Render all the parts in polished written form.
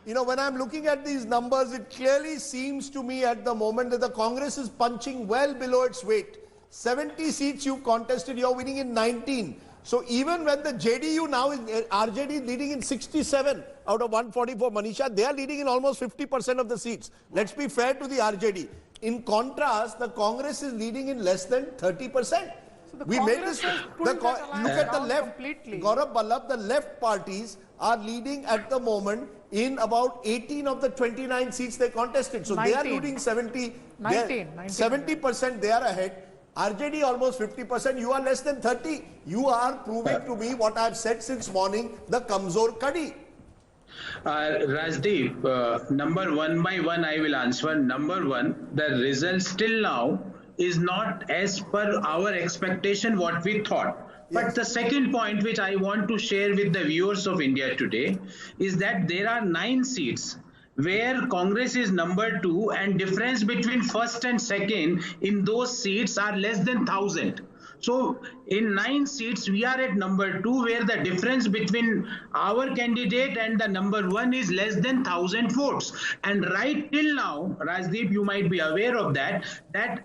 You know, when I'm looking at these numbers, it clearly seems to me at the moment that the Congress is punching well below its weight. 70 seats you contested, you're winning in 19. So even when the JDU now is, RJD leading in 67 out of 144, Manisha, they are leading in almost 50% of the seats. Let's be fair to the RJD. In contrast, the Congress is leading in less than 30%. So We made this. Look at the left. Gaurav Vallabh, the left parties are leading at the moment in about 18 of the 29 seats they contested. So 19. they are losing 70. 70%. They are ahead. RJD almost 50%. You are less than 30. You are proving to me what I have said since morning, the Kamzor Kadi. Rajdeep, number one by one I will answer. Number one, the result till now is not as per our expectation what we thought. But the second point which I want to share with the viewers of India today is that there are 9 seats where Congress is number 2 and difference between first and second in those seats are less than 1,000. So in 9 seats, we are at number 2, where the difference between our candidate and the number 1 is less than 1,000 votes. And right till now, Rajdeep, you might be aware of that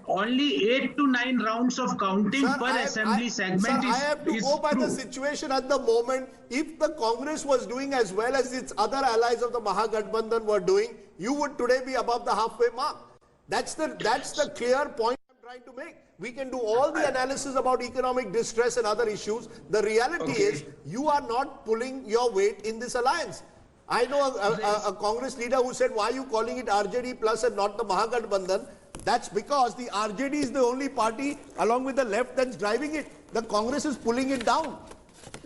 only 8 to 9 rounds of counting per assembly segment I have to go by the situation at the moment. If the Congress was doing as well as its other allies of the Mahagathbandhan were doing, you would today be above the halfway mark. That's the clear point I'm trying to make. We can do all the analysis about economic distress and other issues. The reality is you are not pulling your weight in this alliance. I know a Congress leader who said, why are you calling it RJD plus and not the Mahagathbandhan? That's because the RJD is the only party along with the left that's driving it. The Congress is pulling it down.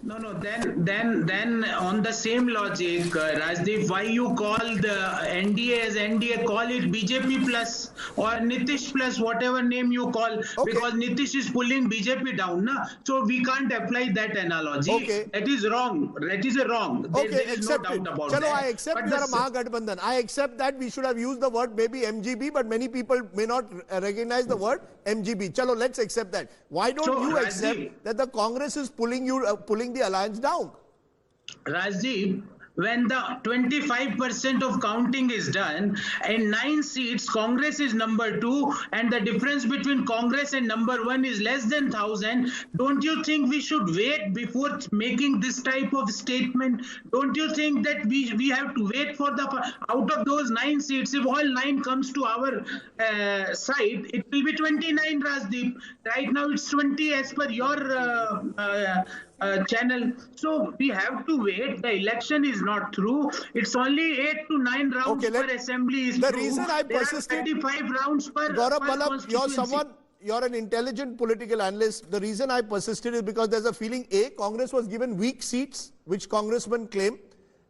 No, then on the same logic, Rajdeep, why you call the NDA as NDA, call it BJP plus or Nitish plus, whatever name you call, because Nitish is pulling BJP down, na? So we can't apply that analogy. That is wrong. That is wrong. There is no doubt about that. I accept you are a Mahagathbandhan. I accept that we should have used the word maybe MGB, but many people may not recognize the word MGB. Chalo, let's accept that. Why don't you accept that the Congress is pulling the alliance down? Rajdeep, when the 25% of counting is done, in 9 seats, Congress is number 2, and the difference between Congress and number 1 is less than 1,000. Don't you think we should wait before making this type of statement? Don't you think that we have to wait for the, out of those 9 seats, if all 9 comes to our side, it will be 29, Rajdeep. Right now it's 20 as per your channel. So we have to wait. The election is not through. It's only 8 to 9 rounds per assembly is the reason I persisted, 35 rounds per Gaurav Vallabh, you're an intelligent political analyst. The reason I persisted is because there's a feeling A, Congress was given weak seats, which congressmen claim,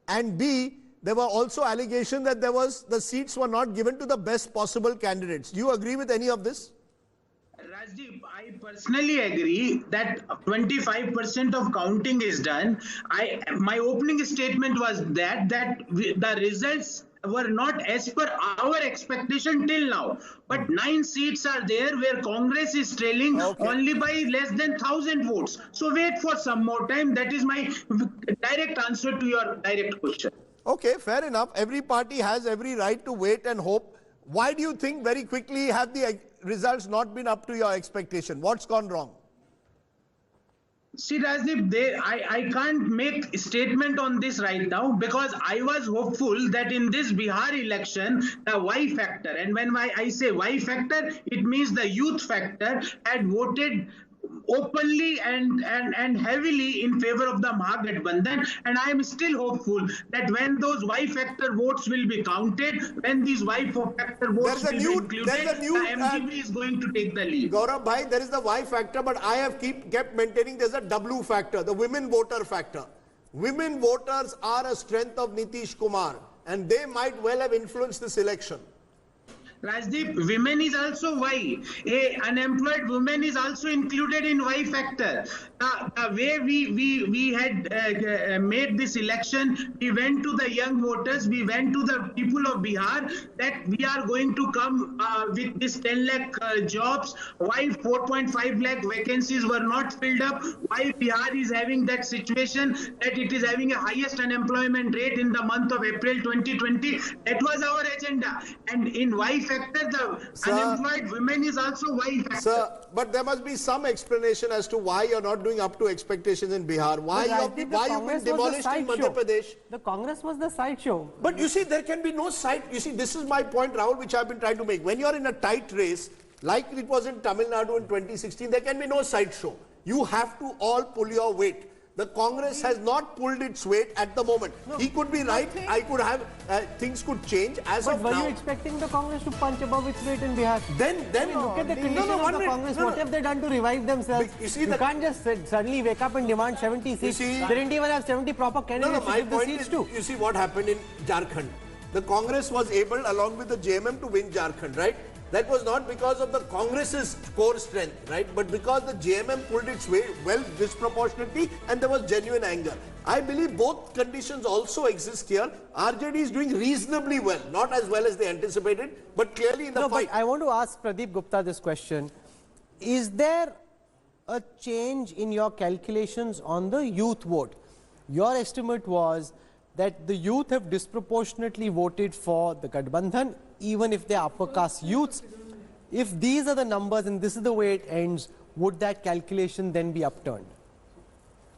and B, there were also allegations that the seats were not given to the best possible candidates. Do you agree with any of this? Rajdeep, I personally agree that 25% of counting is done. My opening statement was that the results were not as per our expectation till now. But 9 seats are there where Congress is trailing only by less than 1,000 votes. So wait for some more time. That is my direct answer to your direct question. Okay, fair enough. Every party has every right to wait and hope. Why do you think very quickly have the results not been up to your expectation? What's gone wrong? See, Rajdeep, I can't make a statement on this right now because I was hopeful that in this Bihar election, the Y factor, and when I say Y factor, it means the youth factor, had voted openly and heavily in favor of the Mahagathbandhan, and I am still hopeful that when those Y factor votes will be counted, when these Y factor votes will be included, the MGB is going to take the lead. Gaurav bhai, there is the Y factor, but I have kept maintaining there's a W factor, the women voter factor. Women voters are a strength of Nitish Kumar, and they might well have influenced this election. Rajdeep, women is also Y. A unemployed woman is also included in Y factor. The way we had made this election, we went to the young voters, we went to the people of Bihar that we are going to come with this 10 lakh jobs. Why 4.5 lakh vacancies were not filled up? Why Bihar is having that situation that it is having a highest unemployment rate in the month of April 2020? That was our agenda. And in Y factor, the Sir, unemployed women is also Y factor. Sir, but there must be some explanation as to why you're not doing up to expectations in Bihar. Why you've been demolished in Madhya Pradesh. The Congress was the sideshow. But you see, there can be no side. You see, this is my point, Rahul, which I've been trying to make. When you're in a tight race, like it was in Tamil Nadu in 2016, there can be no sideshow. You have to all pull your weight. The Congress has not pulled its weight at the moment. He could be right. I could have things could change as But of were now. you expecting the Congress to punch above its weight in Bihar? Then Look at the condition of the Congress. What have they done to revive themselves? You see You the- can't just suddenly wake up and demand 70 seats. see- They didn't even have 70 proper candidates to My give the point seats is, to. you see what happened in Jharkhand. The Congress was able, along with the JMM, to win Jharkhand, right? That was not because of the Congress's core strength, right? But because the JMM pulled its weight well disproportionately and there was genuine anger. I believe both conditions also exist here. RJD is doing reasonably well, not as well as they anticipated, but clearly in the No, fight. but I want to ask Pradeep Gupta this question. Is there a change in your calculations on the youth vote? Your estimate was that the youth have disproportionately voted for the Gadbandhan, even if they're upper caste youths. If these are the numbers and this is the way it ends, would that calculation then be upturned?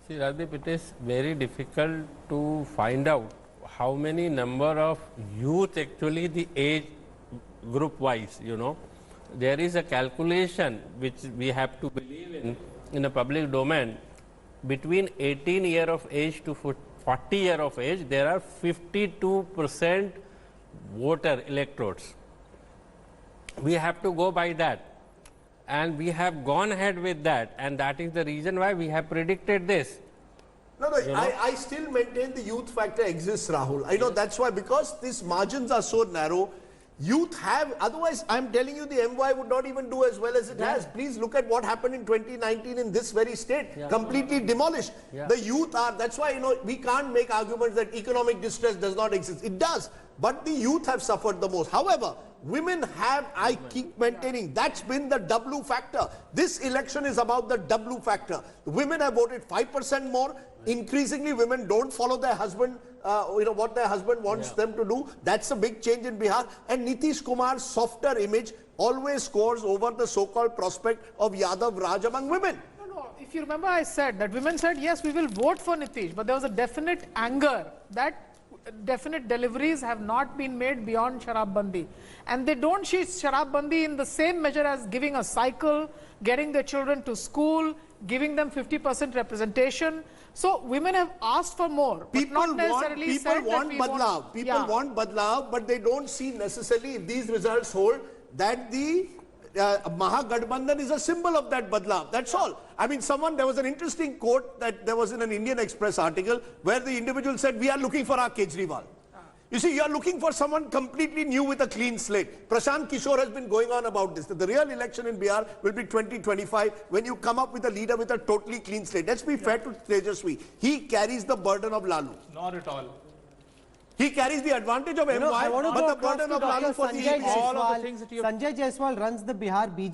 See, Rajdeep, it is very difficult to find out how many number of youth actually the age group wise, you know. There is a calculation which we have to believe in a public domain. Between 18 year of age to 40 year of age, there are 52% voter electorates. We have to go by that. And we have gone ahead with that, and that is the reason why we have predicted this. No, I still maintain the youth factor exists, Rahul. I know that's why, because these margins are so narrow, youth have, otherwise I'm telling you the MY would not even do as well as it has. Please look at what happened in 2019 in this very state, completely demolished. The youth are, that's why, we can't make arguments that economic distress does not exist. It does, but the youth have suffered the most. However, women have, I keep maintaining, that's been the W factor. This election is about the W factor. Women have voted 5% more. Increasingly, women don't follow their husband, what their husband wants them to do. That's a big change in Bihar. And Nitish Kumar's softer image always scores over the so-called prospect of Yadav Raj among women. No, if you remember, I said that women said, yes, we will vote for Nitish, but there was a definite anger that definite deliveries have not been made beyond Sharab Bandi. And they don't see Sharab Bandi in the same measure as giving a cycle, getting their children to school, giving them 50% representation. So women have asked for more. People want badlav. People want badlav, but they don't see necessarily, if these results hold, that the Mahagathbandhan is a symbol of that badlav. That's all. I mean, there was an interesting quote that there was in an Indian Express article where the individual said, we are looking for our Kejriwal. You see, you are looking for someone completely new with a clean slate. Prashant Kishore has been going on about this. The real election in Bihar will be 2025 when you come up with a leader with a totally clean slate. Let's be fair to Tejaswi. He carries the burden of Lalu. Not at all. He carries the advantage of MY, but the burden of Lalu for Sanjay all of the Jaiswal runs the Bihar BJP.